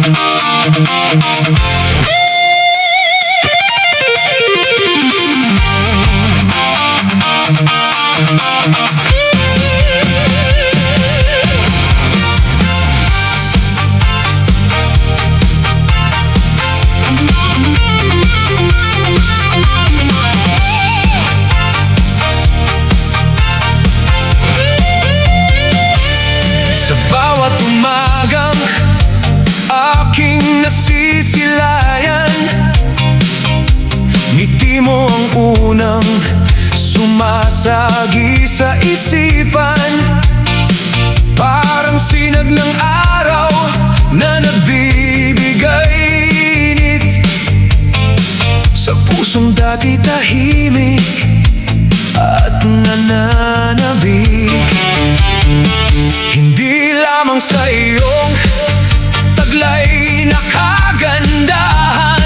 Sa bawat umagang aking nasisilayan, ngiti mo ang unang sumasagi sa isipan. Parang sinag ng araw na nagbibigay init sa pusong dati tahimik at nananabik. Hindi lamang sa iyong taglay na kagandahan,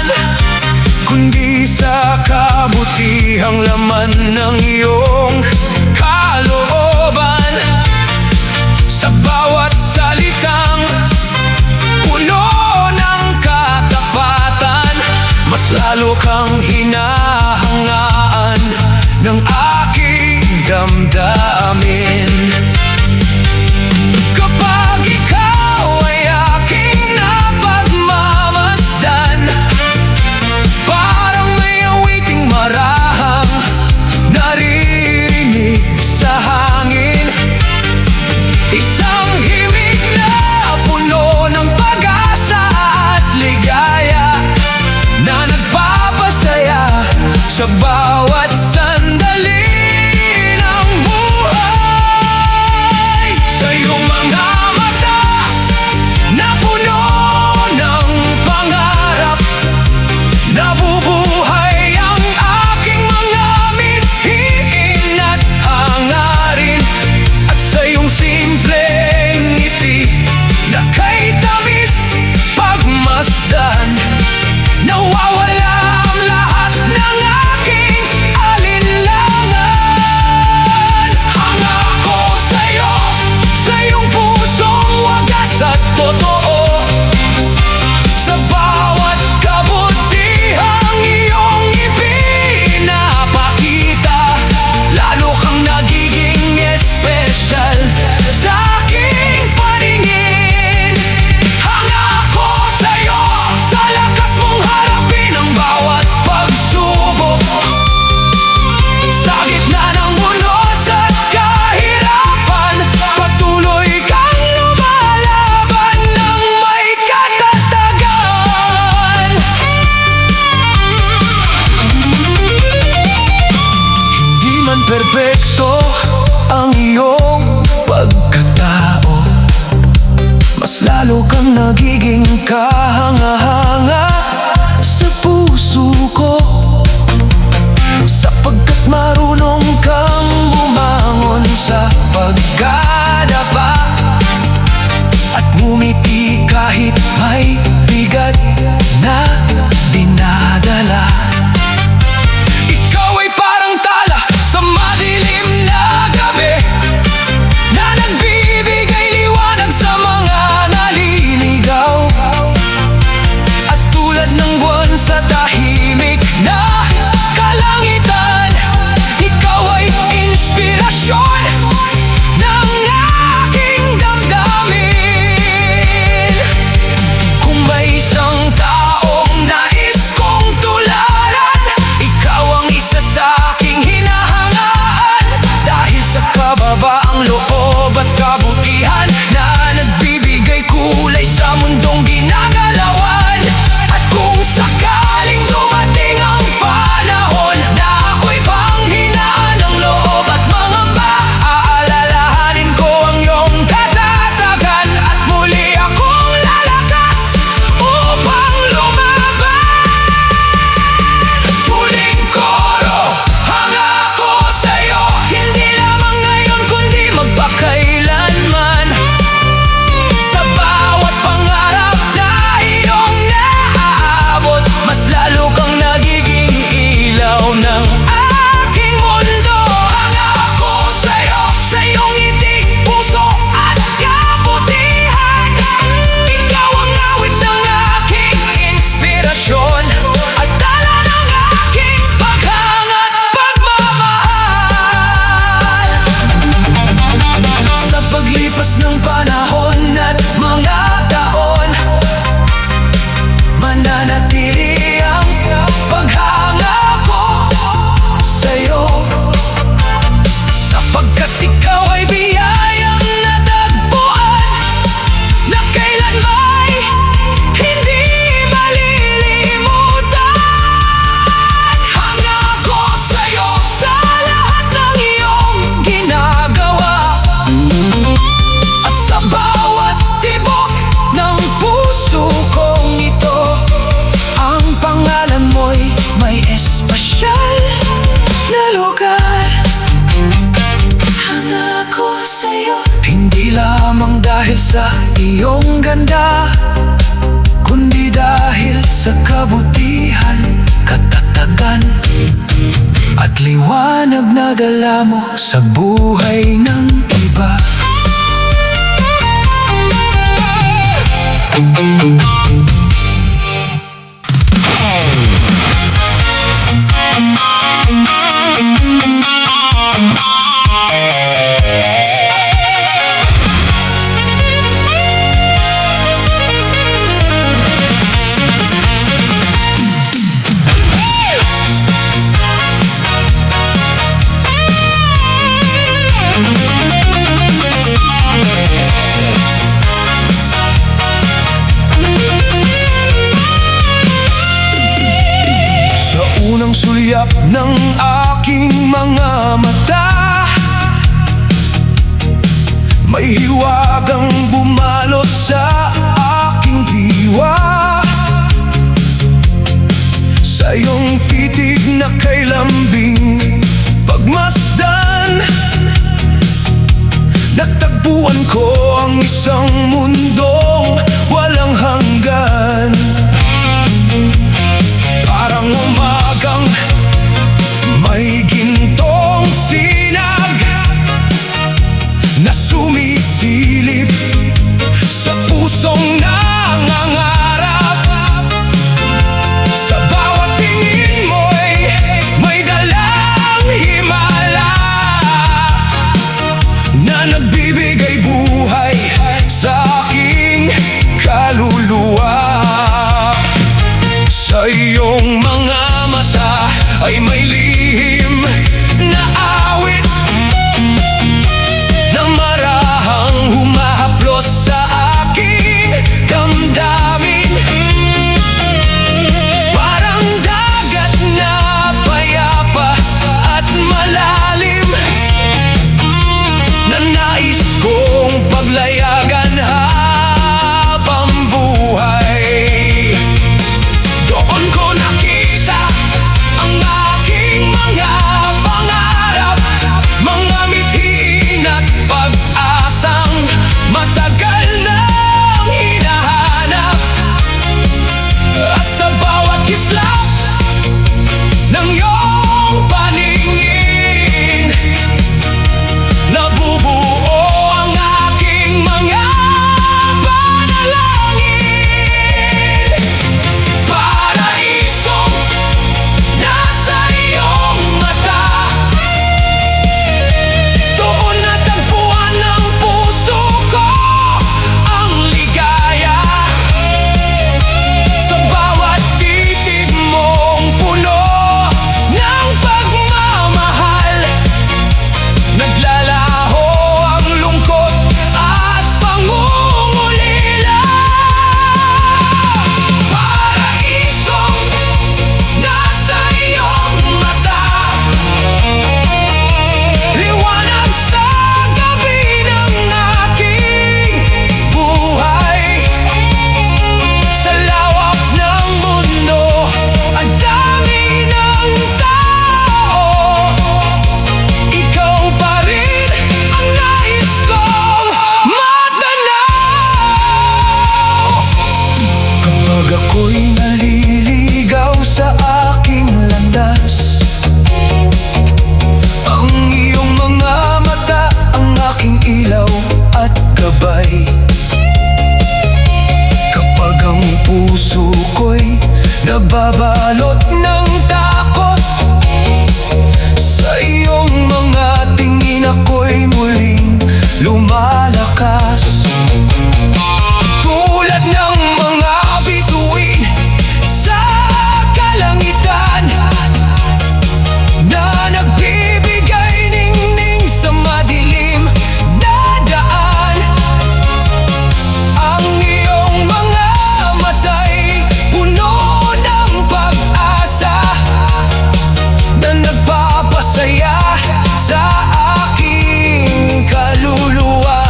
kundi sa kabutihang laman ng iyong kalooban. Sa bawat salitang puno ng katapatan, mas lalo kang hinahangaan ng aking damdamin. Kapag ikaw ay aking napagmamasdan, parang may awiting marahang naririnig sa hangin. Isang himig na puno ng pag-asa at ligaya na nagpapasaya sa bawat sandali ng buhay. Sa iyong mga mata na puno ng pangarap, nabubuhay ang aking mga mithiin at hangarin. At sa iyong simpleng ngiti na kay tamis pagmasdan, nawawala ang lahat ng aking alinlangan. Hanga ako sa'yo, sa iyong pusong wagas at totoo, sa bawat kabutihang iyong ipinapakita. Lalo kang nagiging espesyal sa aking paningin. Hanga ako sa'yo, sa lakas mong harapin ang bawat pagsubok. Sa gitna ng unos at kahirapan, patuloy kang lumalaban ng may katatagan. Hindi man perpekto ang iyong pagkatao, mas lalo kang nagiging kahanga-hanga sa puso ko, sapagkat marunong kang bumangon sa pagkadapa at ngumiti kahit may bigat na dinadala. Ikaw ay parang tala sa madilim na gabi, na nagbibigay liwanag sa mga naliligaw. At tulad ng buwan sa tahimik na kalangitan, ikaw ay inspirasyon ng aking damdamin. Kung may isang tao Paglipas ng panahon at mga taon, mananatili ang paghanga ko sa'yo, sapagkat ikaw ay biyayang natagpuan na kailanmay hindi malilimutan. Hanga ko sa'yo sa lahat ng iyong ginagawa, at sa bawat tibok ng puso kong ito. Ang pangalan mo'y may espesyal na lugar. Hanga ko sa'yo, hindi lamang dahil sa iyong ganda, kundi dahil sa kabutihan, katatagan at liwanag na dala mo sa buhay ng iba. Unang sulyap ng aking mga mata, may hiwagang bumalot sa aking diwa. Sa iyong titig na kay lambing pagmasdan, natagpuan ko ang isang mundong walang hanggan. Parang umagang may gintong sinag na sumisilip sa pusong nangangarap. Sa bawat tingin mo'y may dalang himala na nagbibigay buhay sa aking kaluluwa. Sa iyong mga mata ay may lihim na awit na marahang humahaplos sa aking damdamin. Parang dagat na payapa at malalim na nais kong paglayagan habang buhay. Doon ko nakita ang aking mga pangarap, mga mithiin at pag-asang matagal nang hinahanap. At sa bawat kislap ng iyong paningin, nabubuo ang aking mga lumalakas. Tulad ng mga bituin sa kalangitan na nagbibigay ningning sa madilim na daan. Ang iyong mga mata'y puno ng pag-asa na nagpapasaya sa aking kaluluwa.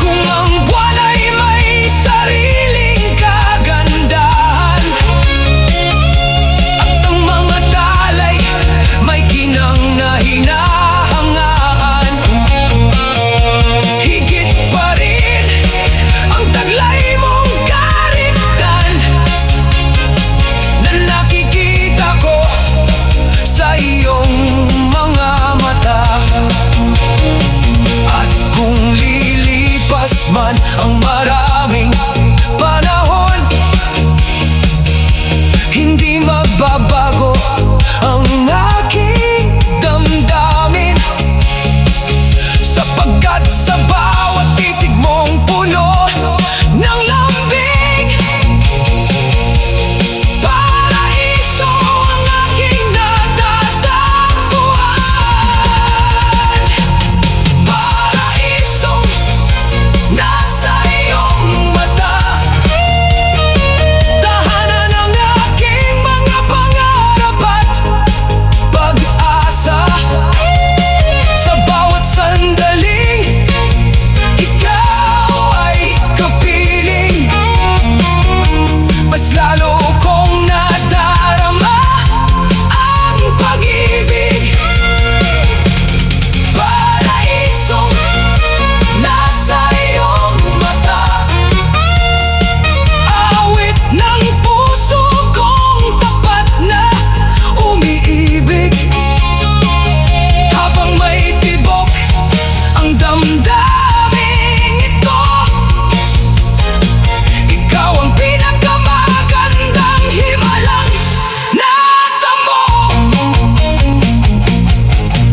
Kung ang buwan ay may sariling kagandahan at ang mga dalay may ginang na hinahangaan, higit pa rin ang taglay mong karigtan na nakikita ko sa iyong mga mata. At kung lilipas man ang maraming panahon, hindi magbabago ang aking damdamin, sapagkat sa bawat titig mong puno ng lambing, paraiso ang aking natatagpuan. Paraisong nasa iyong mata, tahanan ng aking mga pangarap at pag-asa. Sa bawat sandaling ikaw ay kapiling, mas lalo kong nadarama ang pag-ibig. Paraisong nasa iyong mata, awit ng puso kong tapat na umiibig. Habang may tibok ang damdaming ito, ikaw ang pinakamagandang himalang natamo.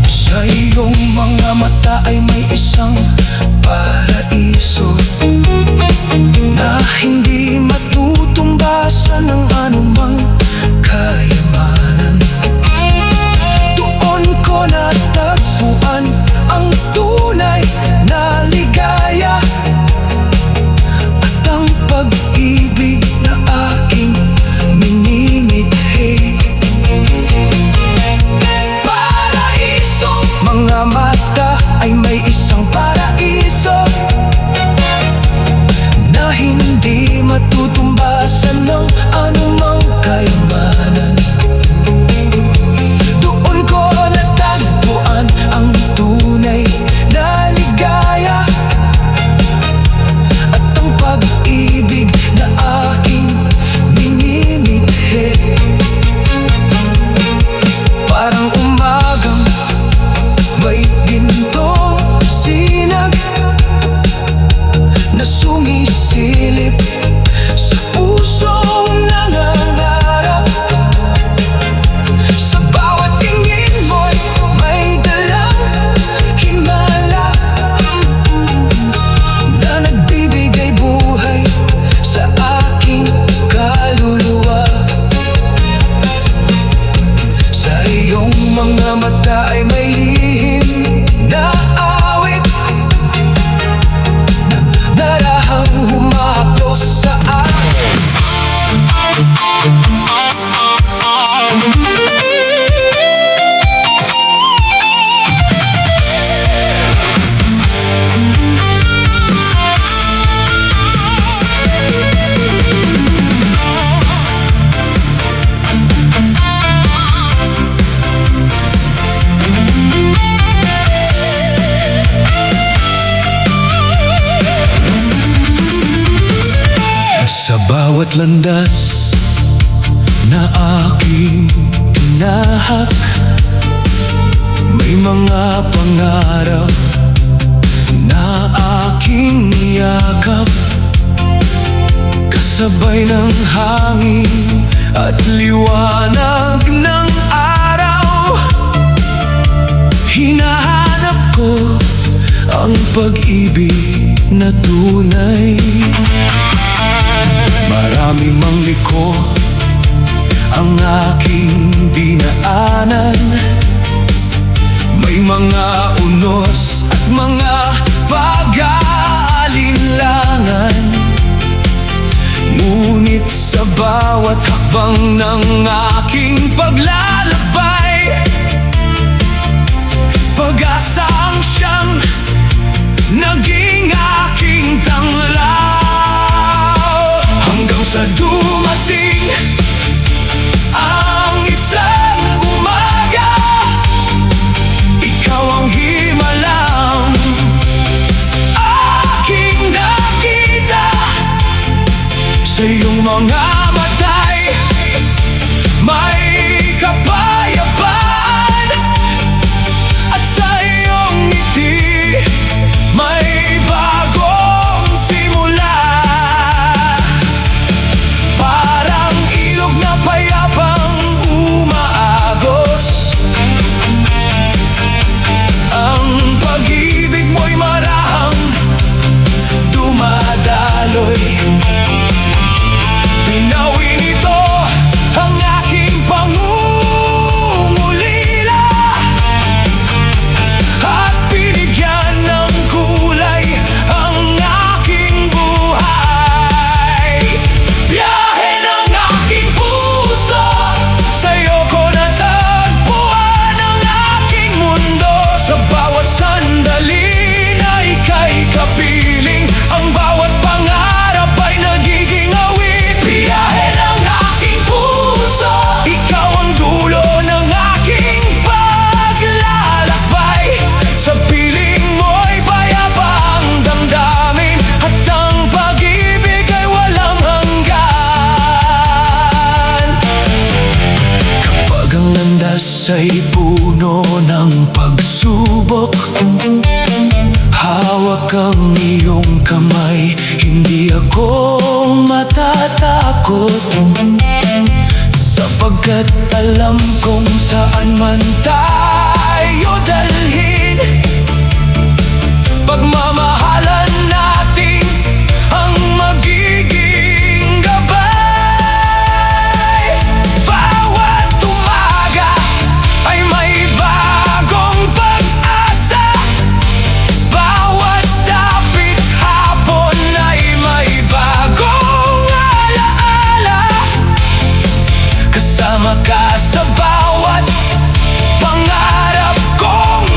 Sa iyong mga mata ay may isang paraiso na hindi matutumbasan ng anumang kayamanan. Doon ko natagpuan ang tunay na ligaya at ang pag-ibig na aking minimithi. Paraiso, mga mata ay may isang paraiso na hindi matutumbasan ng anumang kayamanan. Doon ko natagpuan ang tunay na ligaya at ang pag-ibig na aking minimithi. Parang umagang may gintong sinag na sumisilip sa pusong nangangarap. Sa bawat tingin mo'y may dalang himala na nagbibigay buhay sa aking kaluluwa. Sa iyong mga mata ay may lihim na awit na darahang humahaplos sa akin. Sa bawat landas na aking tinahak, may mga pangarap na aking niyakap. Kasabay ng hangin at liwanag ng araw, hinahanap ko ang pag-ibig na tunay. Marami mang liko ang aking dinaanan. May mga unos at mga pag-aalinlangan. Ngunit sa bawat hakbang ng aking paglalakbay, pag-asa ang siyang naging aking tanglaw. Hanggang sa dumating ang isang umaga, ikaw ang himalang aking nakita. Sa iyong mga matay may kapayapaan, at sa iyong ngiti may bagong simula. Parang ilog na payapang umaagos, ang pag-ibig mo'y marahang dumadaloy. Pinawi nito ang aking pangungulila, at binigyan ng kulay ang aking buhay. Biyahe ng aking puso, sa'yo ko natagpuan ang aking mundo. Sa bawat sandali na ika'y kapiling, ang bawat pangarap ay nagiging awit. Biyahe ng aking puso, ikaw ang dulo ng aking paglalakbay. Sa piling mo'y payapa ang damdamin, at ang pag-ibig ay walang hanggan. Kapag ang landas ay puno ng pagsubok, hawak ang iyong kamay, hindi ako matatakot. Sapagkat alam kung saan man tayo dalhin, pagmamahalan natin ang magiging gabay. Bawat umaga ay may bagong pag-asa, bawat dapit hapon ay may bagong alaala. Kasama ka sa bawat pangarap kong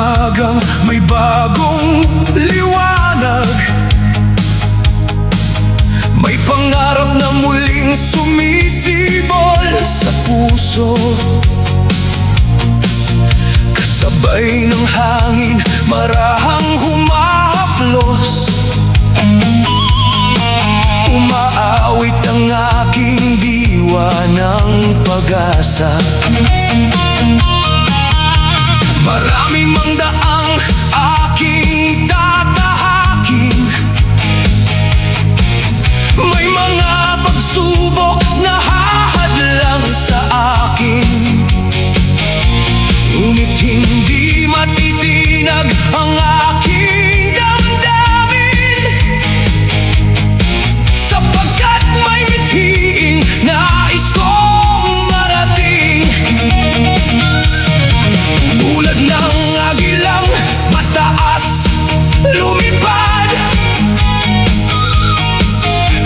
umagang may bagong liwanag, may pangarap na muling sumisibol sa puso. Kasabay ng hangin, marahang humahaplos, umaawit ang aking diwa ng pag-asa. Maraming mang daang aking tatahakin, may mga pagsubok na hahadlang sa akin, ngunit hindi matitinag ang aking damdamin, sapagkat may mithiin nais kong marating. Tulad ng agilang mataas lumipad,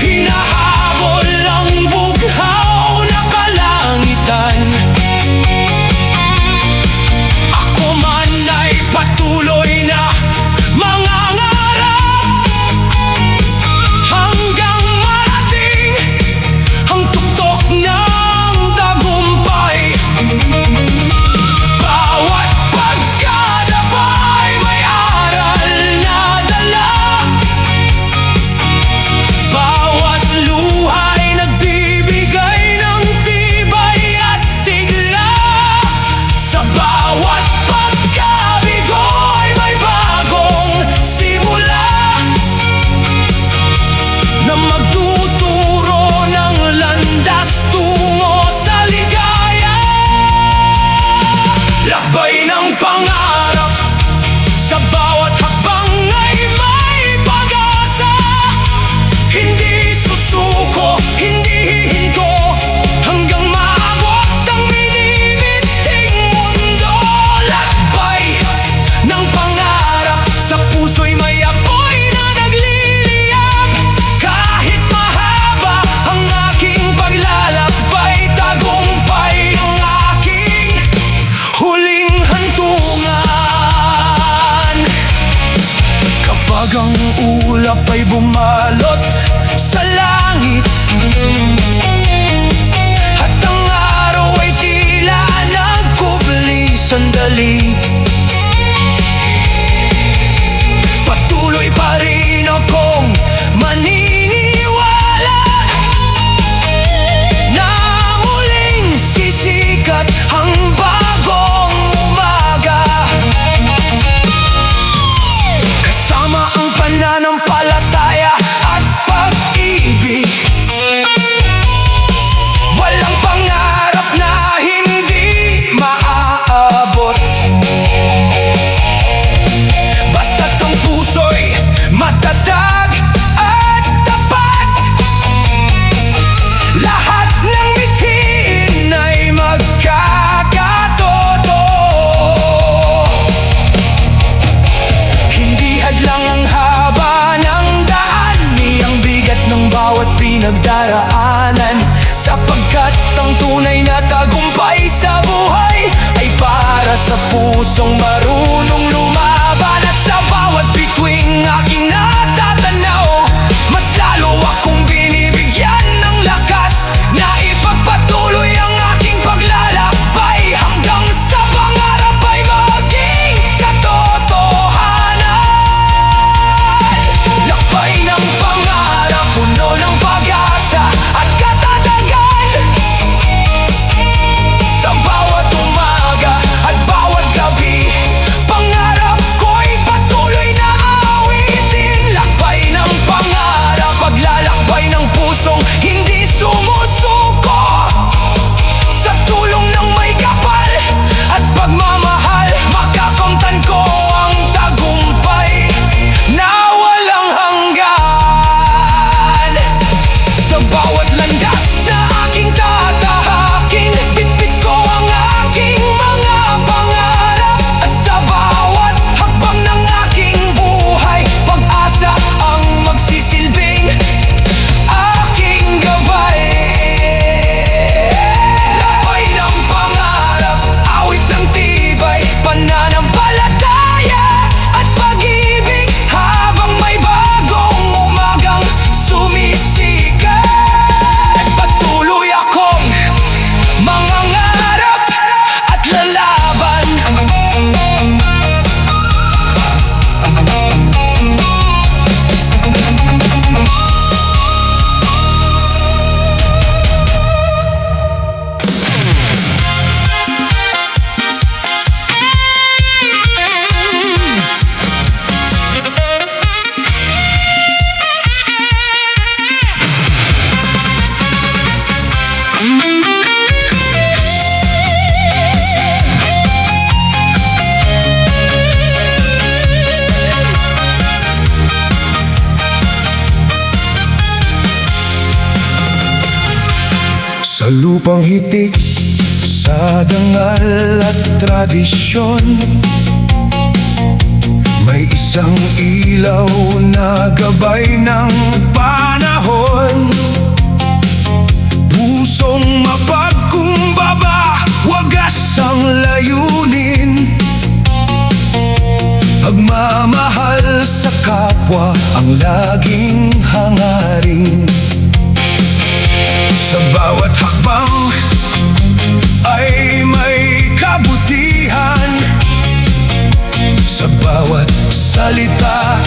hinahabol ang bughaw na kalangitan. Ako man ay patuloy na mangangarap hanggang marating ang tuktok ng tagumpay. Bawat pagkadapay may aral na dala, bawat luha'y nagbibigay ng tibay at sigla. Sa bawat pagkabigo'y may bagong simula na magtuturo ng landas tungo sa ligaya. Lakbay ng pangarap, sa bawat hakbang ay may pag-asa. Hindi susuko, hindi hihinto, hanggang maabot ang minimiting mundo. Lakbay ng pangarap, sa puso'y may apoy na nagliliyab. Kahit mahaba ang aking paglalakbay, tagumpay ang aking huling hantungan. Kapag ang ulap ay bumalot sa langit at ang araw ay tila nagkubli sandali, patuloy pa rin akong maniniwala na muling sisikat ang bagong umaga. Kasama ang pananampalataya at pag-ibig, walang pangarap na hindi maaabot, basta't ang puso'y matatag at tapat. Lahat ng mithiin ay magkakatotoo. Hindi hadlang ang haba ng daan, ni ang bigat ng bawat pinagdaraanan, sapagkat ang tunay na tagumpay sa buhay ay para sa pusong marunong lumaban. At sa bawat bituing aking natatanaw, mas lalo akong binibigyan ng lakas na ipagpatuloy ang aking paglalakbay, hanggang sa pangarap ay maging katotohanan. Lakbay ng pangarap, puno ng pag-asa at katatagan. Sa bawat umaga at bawat gabi, Sa lupang hitik, sa dangal at tradisyon, may isang ilaw na gabay ng panahon. Pusong mapagkumbaba, wagas ang layunin. Pagmamahal sa kapwa ang laging hangarin. Sa bawat hakbang ay may kabutihan. Sa bawat salita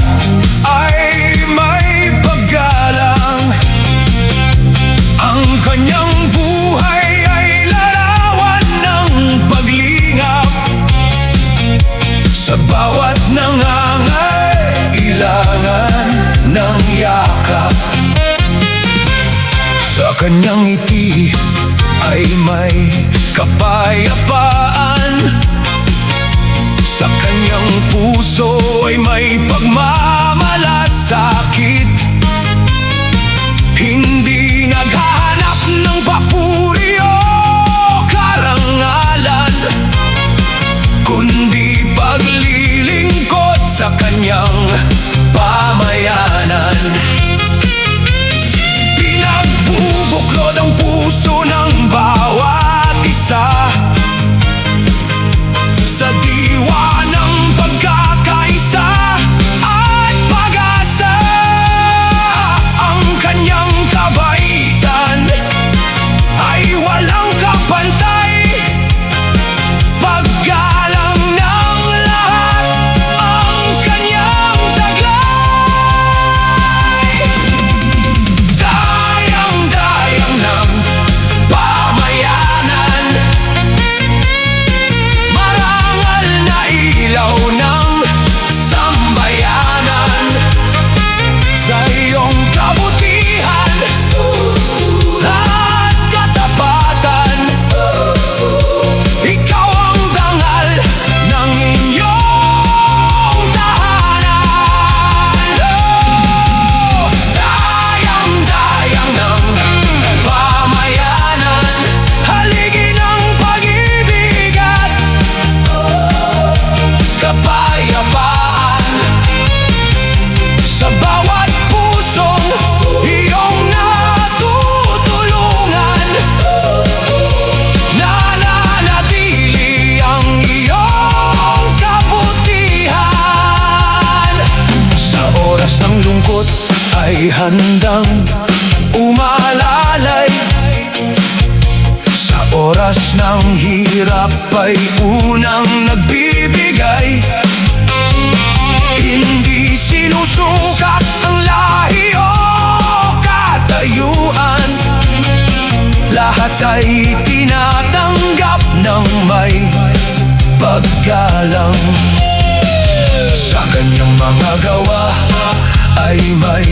ay may paggalang. Ang kanyang buhay ay larawan ng paglingap. Sa bawat nangangailangan ng yakap. Sa kanyang ngiti ay may kapayapaan. Sa kanyang puso ay may pagmamalasakit. Hindi naghahanap ng papuri o karangalan, kundi paglilingkod sa kanyang pamayanan. Pinagbubuklod ang puso ng bawat isa sa diwa ng pagkakaisa at pag-asa. Ang kanyang kabaitan ay walang kapantay. Paggalang ng lahat ang kanyang taglay. Dayang-dayang ng pamayanan, marangal na ilaw ng sambayanan. Sa iyong kabutihan at katapatan, ikaw ang dangal ng inyong tahanan. Dayang-dayang ng pamayanan, haligi ng pag-ibig at kapayapaan. Sa bawat pusong iyong natutulungan, nananatili ang iyong kabutihan. Sa oras ng lungkot ay handang umalalay. Sa oras ng hirap ay unang nagbibigay. Hindi sinusukat ang lahi o katayuan. Lahat ay tinatanggap ng may paggalang. Sa kanyang mga gawa ay may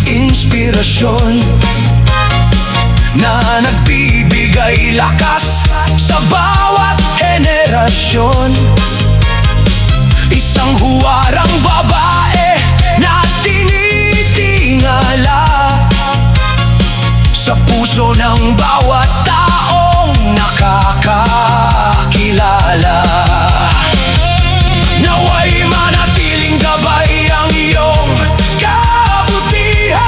inspirasyon na nagbibigay lakas sa bawat henerasyon. Isang huwarang babae na tinitingala sa puso ng bawat taong nakakakilala. Naway manatiling gabay ang iyong kabutihan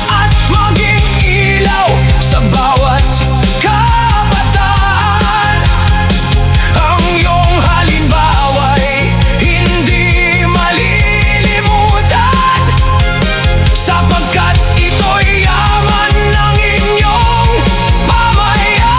at maging ilaw sa bawat kabataan. Ang iyong halimbawa'y hindi malilimutan, sapagkat ito'y yaman ng inyong pamayanan.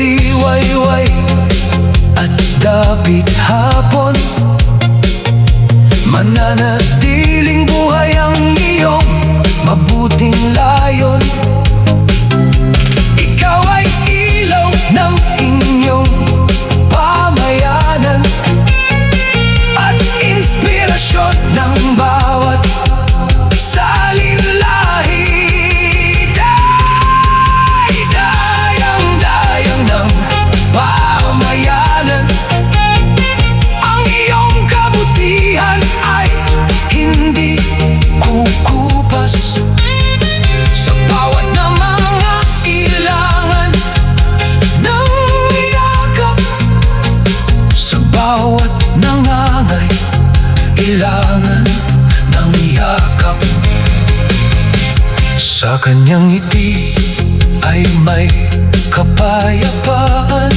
liwayway at dapit hapon, mananatiling buhay ang iyong mabuting layon. Ikaw ay ilaw ng inyong pamayanan at inspirasyon ng bawat salinlahi. Dayang-dayang ng pamayanan, ang iyong kabutihan ay hindi kukupas. Sa bawat na mga ilangan ng yakap, sa bawat nangangay ilangan ng yakap, sa kanyang ngiti ay may kapayapaan,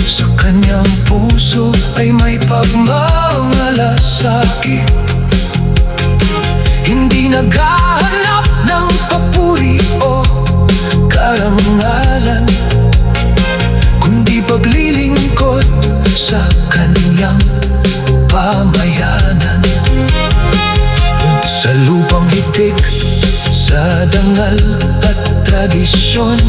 sa kanyang puso ay may pagmamalasakit. Hindi naghahanap ng papuri o karangalan, kundi paglilingkod sa kanyang pamayanan. Sa lupang hitik, sa dangal at tradisyon,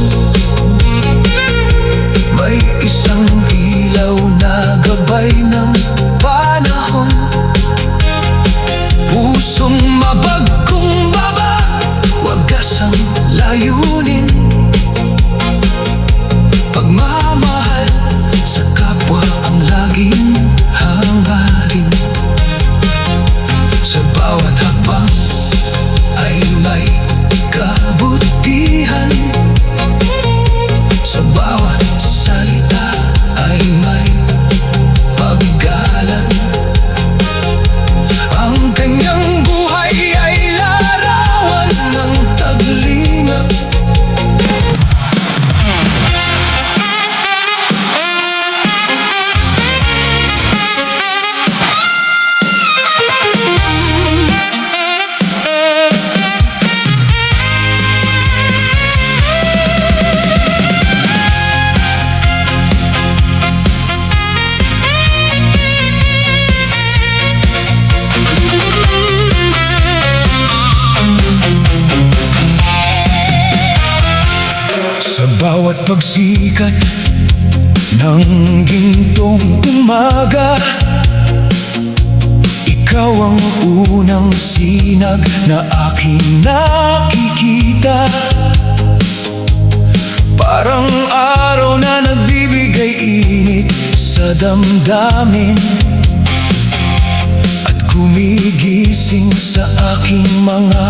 may isang ilaw na gabay ng panahon. Pusong mabagkong baba, wagas ang layunin, pagmamahal sa kapwa ang laging hangarin. Sa bawat hakbang ay may kabutihan, sa bawat salita ay may paggalang. Ang kanyang buhay ay larawan ng taglingap. Sa bawat pagsikat ng gintong umaga, ikaw ang unang sinag na aking nakikita. Parang araw na nagbibigay init sa damdamin at gumigising sa aking mga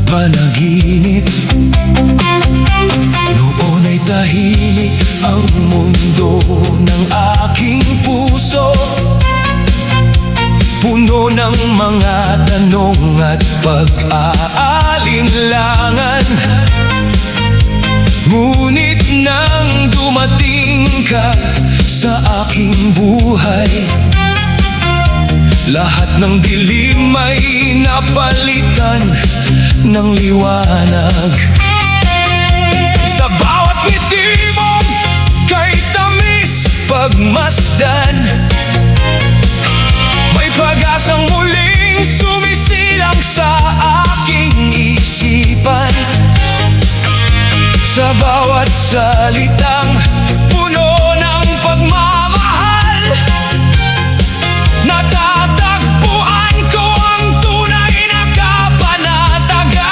panaginip. Noon ay tahimik ang mundo ng aking puso, puno ng mga tanong at pag-aalinlangan. Ngunit nang dumating ka sa aking buhay, lahat ng dilim ay napalitan ng liwanag. Sa bawat ngiti mo kay tamis pagmasdan, may pag-asang muling sumisilang sa aking isipan. Sa bawat salitang puno ng pagmamahal, natatagpuan ko ang tunay na kapanatagan.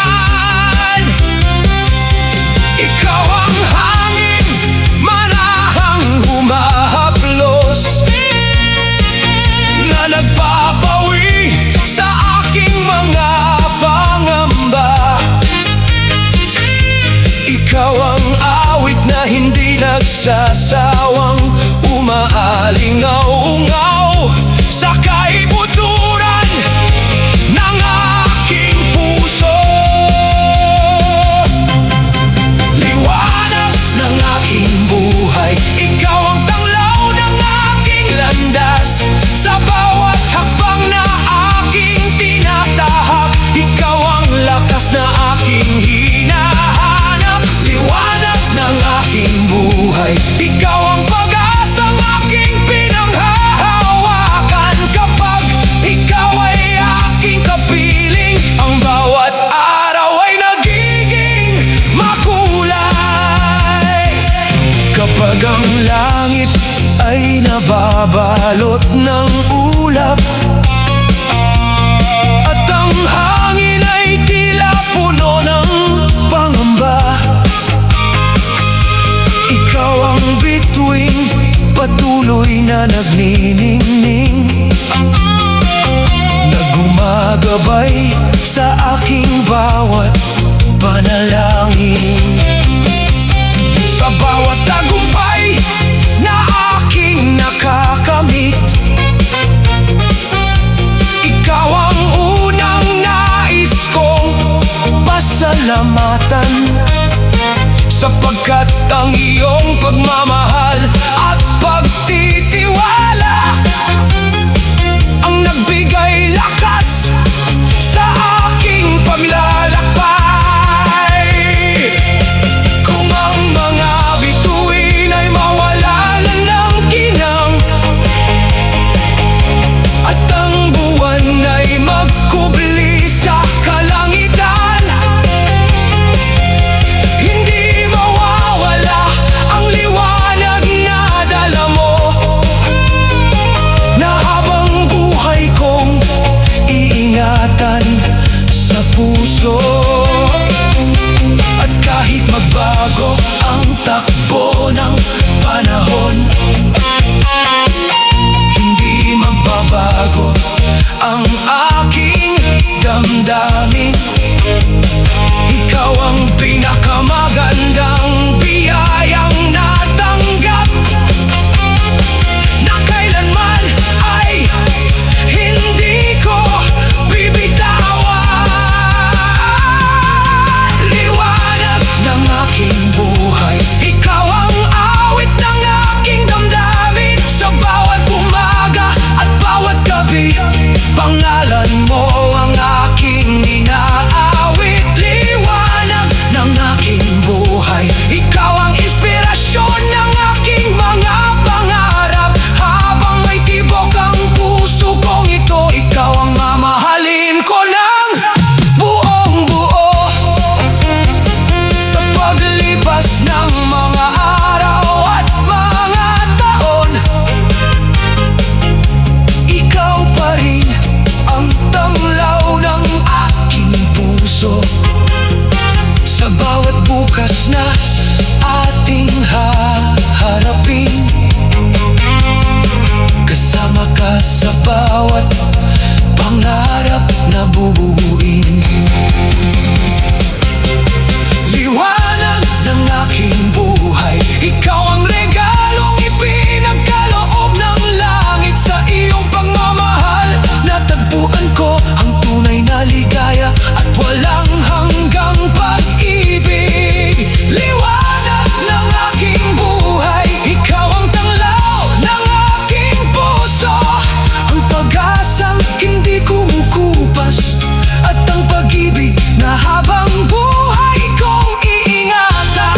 Ikaw ang hangin, manahang humahaplos, na nagpapawi sa aking mga pangamba. Ikaw ang awit na hindi nagsasawang umaalingaw-ungaw sa kaibuturan ng aking puso. Liwanag ng aking buhay, ikaw ang tanglaw ng aking landas. Sa bawat hakbang na aking tinatahak, ikaw ang lakas na aking hinahanap. Liwanag ng aking buhay. Ikaw ang pag-asang aking pinanghahawakan. Kapag ikaw ay aking kapiling, ang bawat araw ay nagiging makulay. Kapag ang langit ay nababalot ng ulap at ang hangin ay tila puno ng pangamba, ikaw ang bituing patuloy na nagniningning, na gumagabay sa aking bawat panalangin. Sa bawat tagumpay na aking nakakamit, ikaw ang unang nais kong pasalamatan, sapagkat ang iyong pagmamahal at pagtitiwala ang nagbigay lakas sa aking paglalakbay. Kung ang mga bituin ay mawala na ng kinang at ang buwan ay magkubli sa kalangitan, hindi mawawala ang liwanag na dala mo, na habang buhay kong iingatan sa puso. At kahit magbago ang takbo ng panahon, hindi magbabago ang aking damdamin. Ikaw ang pinakamagandang biyayang natanggap, na kailanman ay hindi ko bibitawan. Liwanag ng aking buhay, ikaw ang awit ng aking damdamin. Sa bawat umaga at bawat gabi, pangalan mo ang aking inaawit. Liwanag ng aking buhay, ikaw ang inspirasyon ng aking mga pangarap. Habang may tibok ang puso kong ito, ikaw ang mamahalin ko ng buong buo. Sa paglipas ng mga araw at mga taon, ikaw pa rin ang tanglaw ng aking puso. Sa bawat bukas na ating haharapin, kasama ka sa bawat pangarap na bubuuin. Liwanag ng aking buhay, ikaw ang regalong ipinagkaloob ng langit. Sa iyong pagmamahal, natagpuan ko ang tunay na ligaya at walang hanggang pag-ibig. Liwanag ng aking buhay, ikaw ang tanglaw ng aking puso, ang pag-asang hindi kumukupas, at ang pag-ibig na habang buhay kong iingatan.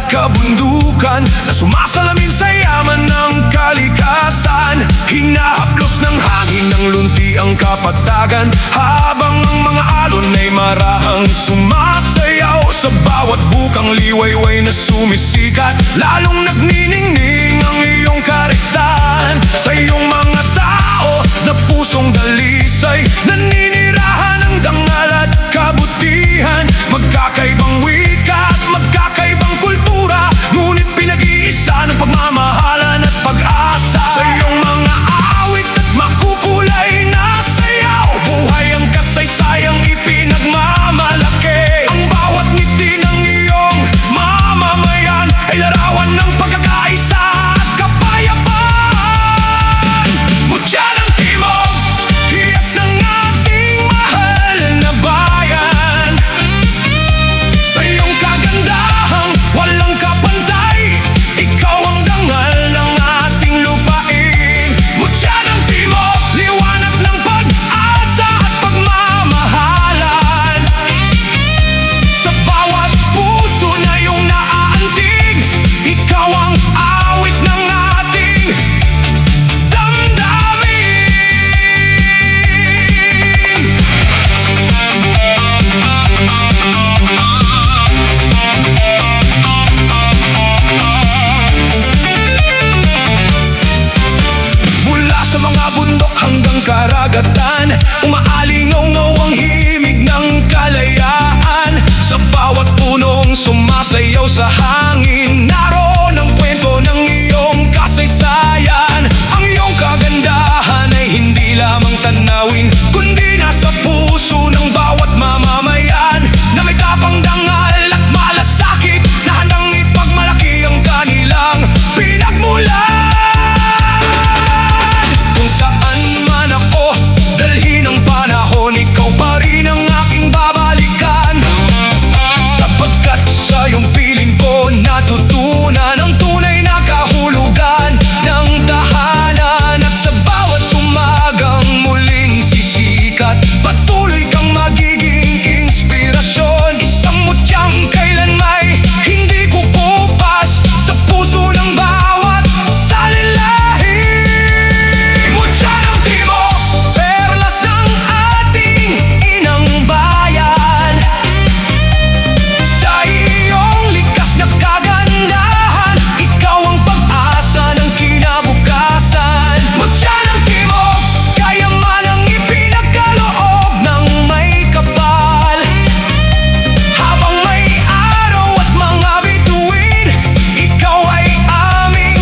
kabundukan na sumasalamin sa yaman ng kalikasan. Hinahaplos ng hangin ng lunti ang kapatagan, habang ang mga alon ay marahang sumasayaw. Sa bawat bukang liwayway na sumisikat, lalong nagniningning ang iyong karektahan. Sa iyong mga tao na pusong dalisay, naninirahan ng dangal at kabutihan. Magkakaibang wika at magkakaibang kultura, ngunit pinag-iisa ng pagmamahalan at pag-asa. Sa iyong mga awit at makukulay na sayaw, buhay ang kasaysayang ipinagmamalaki. Ang bawat ngiti ng iyong mamamayan ay larawan ng pagkakaisa at kapayapaan. Mutya ng timog, hiyas ng ating mahal na bayan. Sa iyong kagandahang walang kapantay, ikaw ang dangal ng ating lupain. Mutya ng timog, liwanag ng pag-asa at pagmamahalan. Sa bawat puso na iyong naaantig, ikaw ang awit ng ating damdamin. Mula sa mga bundok hanggang karagatan, umaalingaw-ngaw ang himig ng kalayaan. Sa bawat punong sumasayaw sa hangin, naroon ang kwento ng iyong kasaysayan. Ang iyong kagandahan ay hindi lamang tanawin, kundi nasa puso ng bawat mamamayan, na may tapang dangal at malasakit, na handang ipagmalaki ang kanilang pinagmulan. Kung saan man ako dalhin ng panahon, ikaw pa rin ang aking babalikan. Sapagkat sa iyong piling ko natutunan ang tunay na kahulugan ng tahanan. At sa bawat umagang muling sisikat, patuloy kang magiging inspirasyon. Isang mutyang kailan may hindi kukupas sa puso ng bawat salilahim. Mutya ng timog, perlas ng ating inang bayan. Sa iyong likas na kagandahan, ikaw ang pag-asa ng kinabukasan. Mutya ng timog, kayaman ang ipinagkaloob ng may kapal. Habang may araw at mga bituin, ikaw ay aming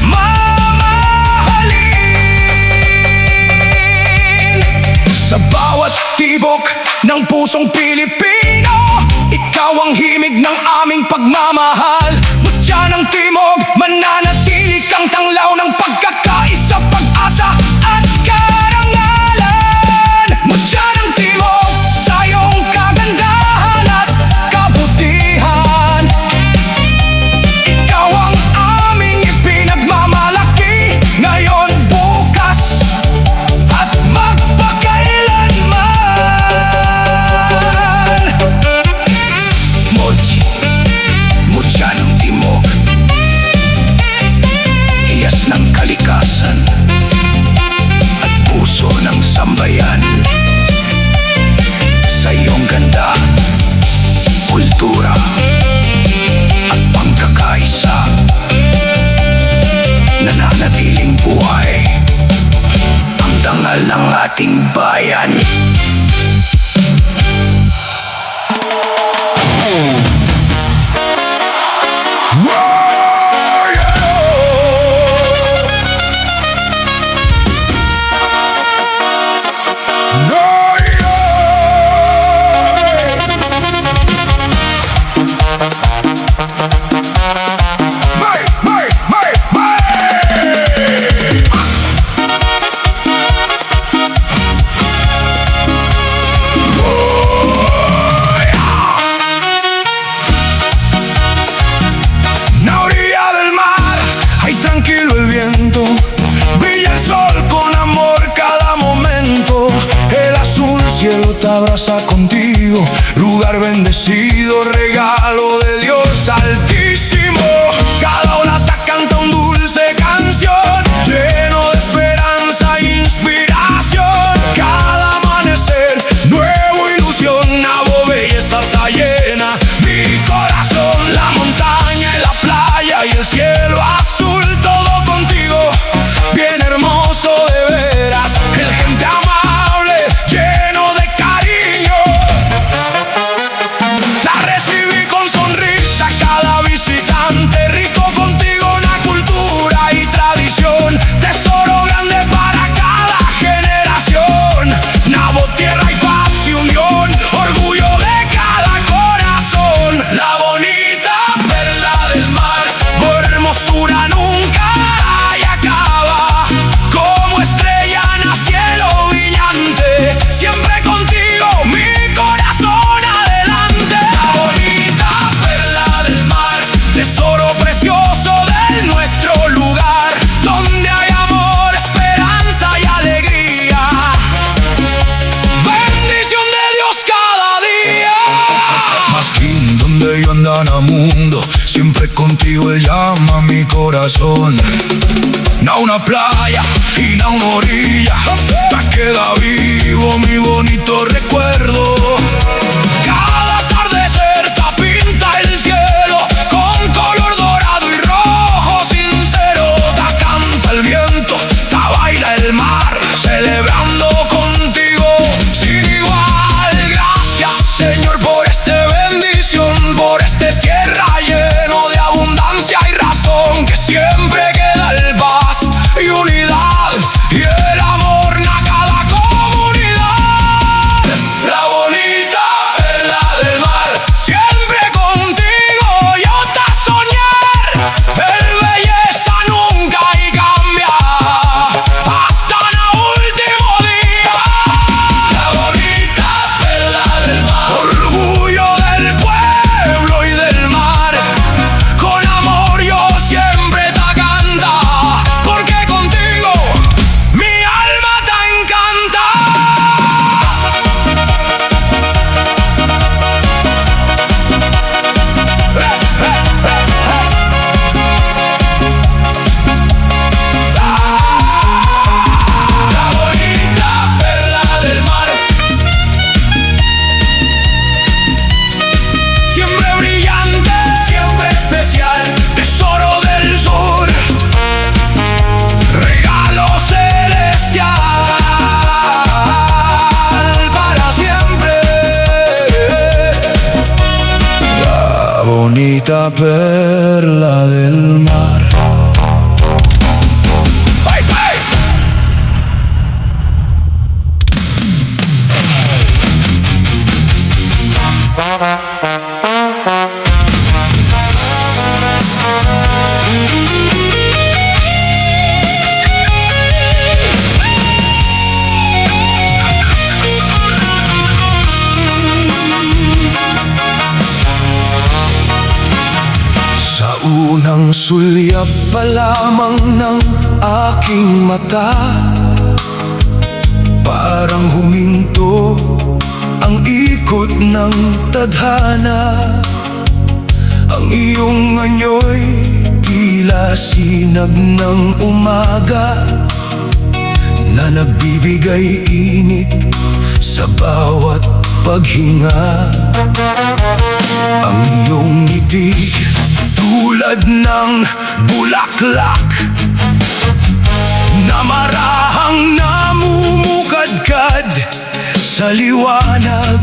mamahalin. Sa bawat tibok ng pusong Pilipino, ikaw ang himig ng aming pagmamahal. Mutya ng timog, mananatili kang tanglaw ng pagkakaisa, pag-asa at karangalan. Mutya ng timog, sa iyong kagandahan at kabutihan, ikaw ang aming ipinagmamalaki, ngayon, bukas at magpakailanman. Mutya ng timog, hiyas ng kalikasan at puso ng sambayan. Sa iyong ganda, kultura at pagkakaisa, nananatiling buhay ang dangal ng ating bayan. Te abraza contigo, lugar bendecido, regalo de Dios Altísimo. Cada ola te canta un dulce canción, lleno de esperanza e inspiración. Cada amanecer, nueva ilusión, nueva belleza está llena mi corazón. La montaña y la playa y el cielo azul, todo contigo, bien hermoso de veras. una playa y la orilla, me queda vivo mi bonito recuerdo. Cada atardecer te pinta el cielo con color dorado y rojo sincero. Te canta el viento, te baila el mar, celebrando contigo sin igual. Gracias, Señor, por esta bendición, por esta tierra lleno de abundancia y razón, que siempre queda el paz y unidad y el amor en cada comunidad. La bonita perla del mar, siempre contigo yo te soñar. El belleza nunca y cambia hasta el último día. La bonita perla del mar, orgullo del pueblo y del mar. Con amor yo siempre te canta, porque contigo mi alma te encanta. La bonita perla del mar, siempre brillante, siempre especial, tesoro del sur, regalo celestial para siempre. La bonita perla del mar. ¡Ay, ay! Sa unang sulyap pa lamang ng aking mata, parang huminto ang ikot ng tadhana. Ang iyong anyo'y tila sinag ng umaga, na nagbibigay init sa bawat paghinga. Ang iyong ngiti tulad ng bulaklak na marahang namumukadkad sa liwanag.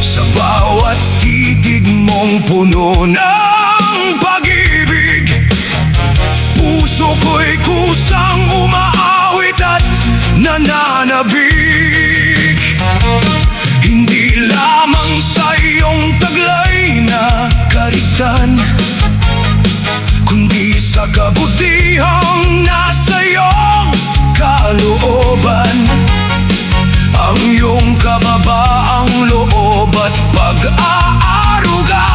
Sa bawat titig mong puno ng pag-ibig, puso ko'y kusang umaawit at nananabik. Hindi lamang sa iyong taglay na karitan, kundi sa kabutihang nasa iyong kalooban. Ang iyong kababaang loob at pag-aaruga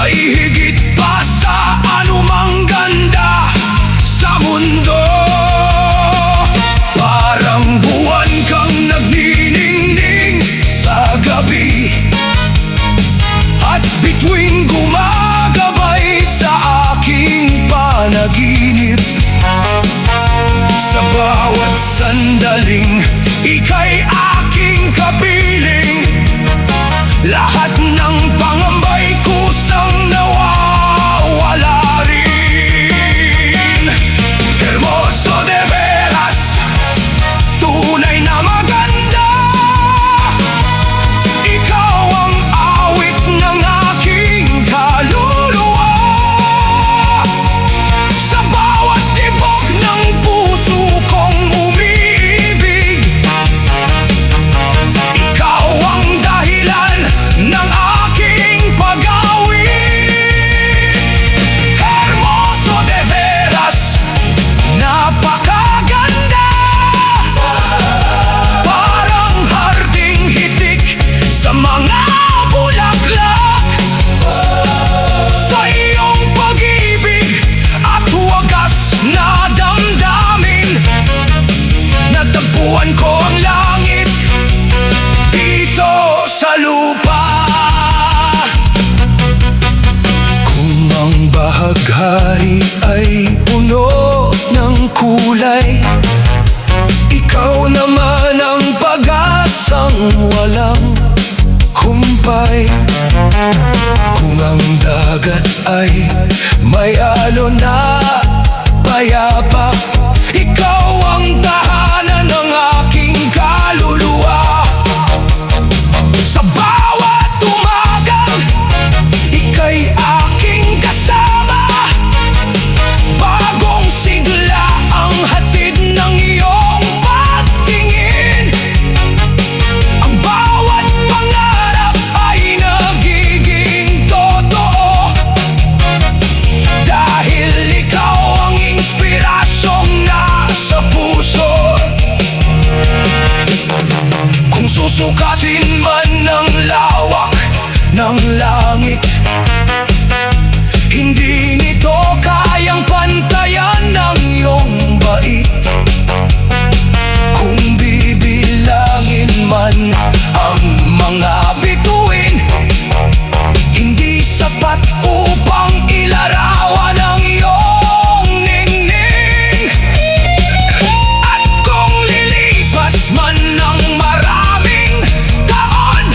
ay higit pa sa anumang ganda sa mundo. Parang buwan kang nagniningning sa gabi, at bituin gumagabay sa aking panaginip. Sa bawat sandaling ika'y aking kapiling, lahat ng pangambay kusang nawawala rin. Hermoso de veras, tunay na maganda, ikaw ang awit ng aking kaluluwa. Sa bawat tibok ng puso kong umiibig, ikaw ang dahilan ng aking kulay. Ikaw naman ang pag-asang walang humpay. Kung ang dagat ay may alon na payapa, ikaw ang tahanan ng aking kaluluwa. Sa bawat umagang ika'y aking kasama, bagong sigla ang hatid ng iyong pagtingin. Ang bawat pangarap ay nagiging totoo, dahil ikaw ang inspirasyong nasa puso. Kung susukatin man ng lawak ng langit, hindi nito kayang pantayan ng iyong bait. Kung bibilangin man ang mga bituin, hindi sapat upang ilarawan ang iyong ningning. At kung lilipas man ng maraming taon,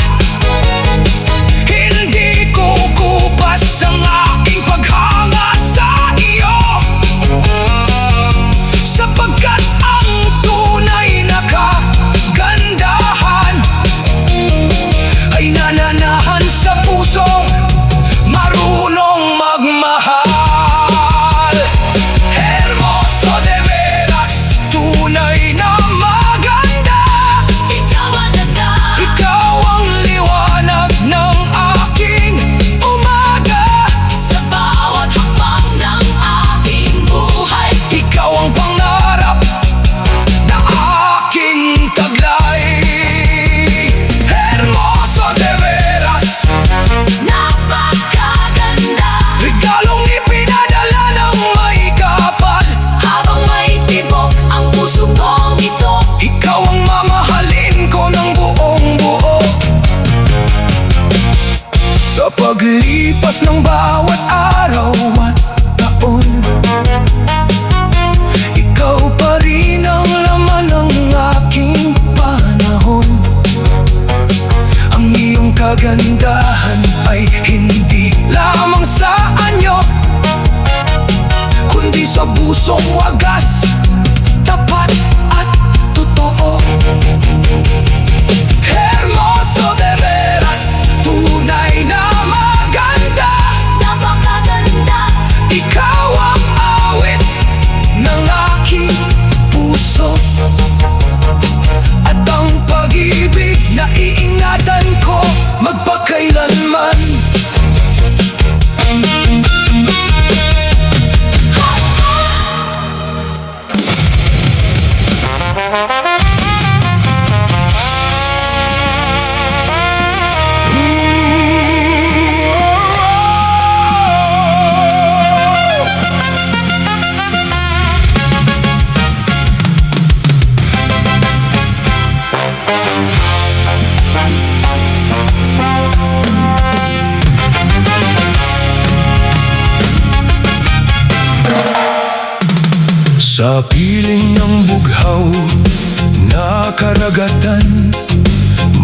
hindi kukupas ang aking paghanga sa iyo, sapagkat ang tunay na kagandahan ay nananahan sa pusong marunong magmahal. Hermoso de veras, tunay na maganda. Ikaw ang ganda, Ikaw ang liwanag ng aking umaga. sa bawat hakbang ng aking buhay. Ikaw ang pangarap na aking taglay. Hermoso de veras, Napakaganda, regalong ipinadala ng may kapal. habang may tibok ang puso kong ito. Ikaw ang mamahalin ko ng buong buo. Sa paglipas ng bawat araw at taon, ikaw pa rin ang laman ng aking panahon. Ang iyong kagandahan ay hindi lamang sa anyo, kundi sa pusong wagas, tapat at totoo. Hermoso de veras, tunay na maganda. Napakaganda, Ikaw ang awit ng aking puso, at ang pag-ibig na iingatan ko magpakailanman. Sa piling ng bughaw na karagatan,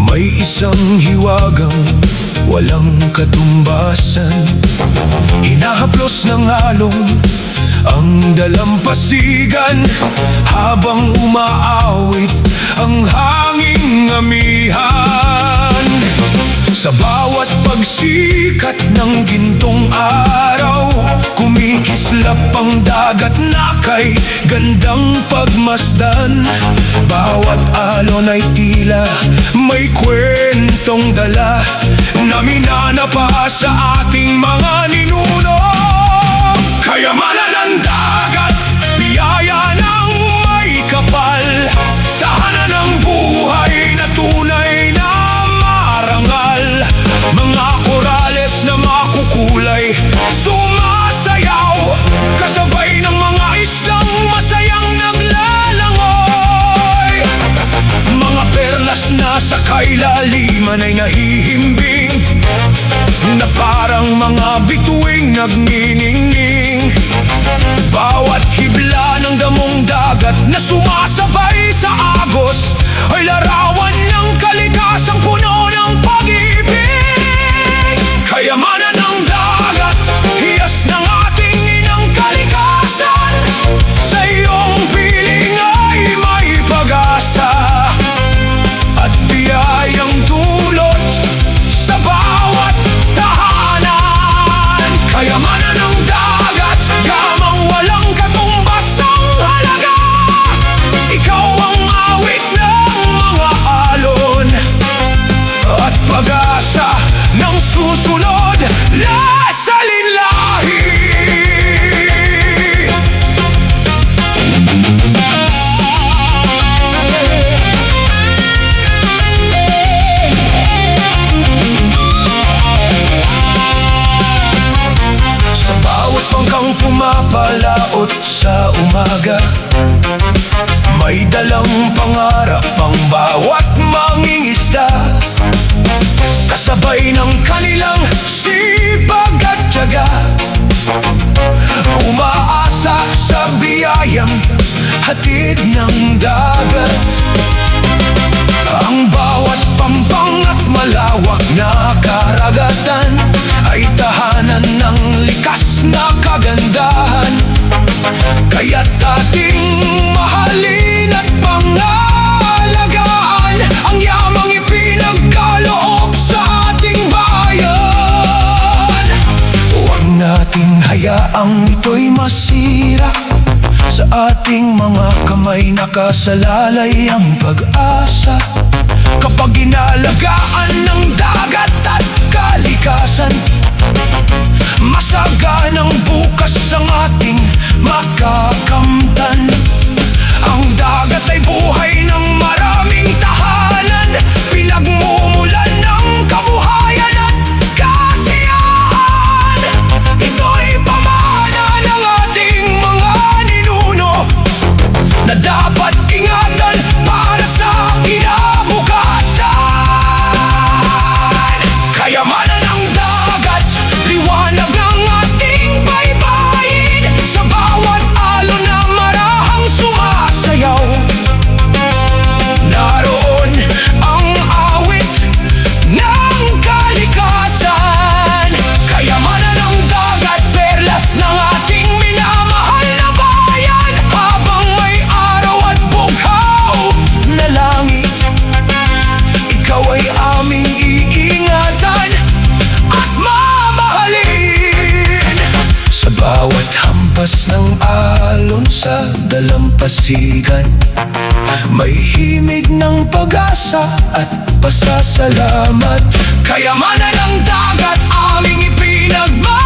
may isang hiwagang walang katumbasan. Hinahaplos ng along ang dalampasigan, habang umaawit ang hanging amihan. Sa bawat pagsikat ng gintong araw, kumikislap ang dagat na kay gandang pagmasdan. Bawat alon ay tila may kwentong dala, na minanapa sa ating mga ninuno. Kayamanan ng dagat, biyaya ng may kapal, tahanan ng buhay na tunay na marangal. Mga korales na makukulay, sumasayaw, kasabay ng mga islang masayang naglalangoy. Mga perlas na sa kailaliman ay nahihimbing, na parang mga bituing nagniningning. Bawat hibla ng damong dagat dagat na sumasabay sa agos ay larawan ng kalikasang puno ng pag-ibig. Kayamanan ng dagat, hiyas ng ating inang kalikasan. Sa iyong piling ay may pag-asa at biyayang dulot sa bawat tahanan. Kayamanan ng dagat, yamang walang katumbas ang halaga. Ikaw ang awit ng mga alon at pag-asa ng susunod na salinlahi. Sa bawat pangkang pumapalaot sa umaga, may dalang pangarap ang bawat mangingisda. Kasabay ng kanilang sipag at tiyaga, umaasa sa biyayang hatid ng dagat. Ang bawat pampang at malawak na karagatan ay tahanan ng likas na kagandahan. Kaya't ating mahalin at pangalagaan ang yamang ipinagkaloob sa ating bayan. Huwag nating hayaang ito'y masira. Sa ating mga kamay nakasalalay ang pag-asa. Kapag inalagaan ng dagat at kalikasan, masaganang bukas ang ating makakamtan. Ang dagat ay buhay ng maraming tahanan, pinagmumulan ng kabuhayan at kasiyahan. Ito'y pamana ng ating mga ninuno na dapat ingatan para sa kinabukasan. Kayamanan ng dagat, liwanag ng ating baybayin. Sa bawat alon na marahang sumasayaw, naroon ang awit ng kalikasan. Kayamanan ng dagat, perlas ng ating minamahal na bayan. Habang may araw at bughaw na langit, ikaw ay aming iingatan at mamahalin. Sa bawat hampas ng alon sa dalampasigan, may himig ng pag-asa at pasasalamat. Kayamanan ng dagat, aming ipinagmamahal.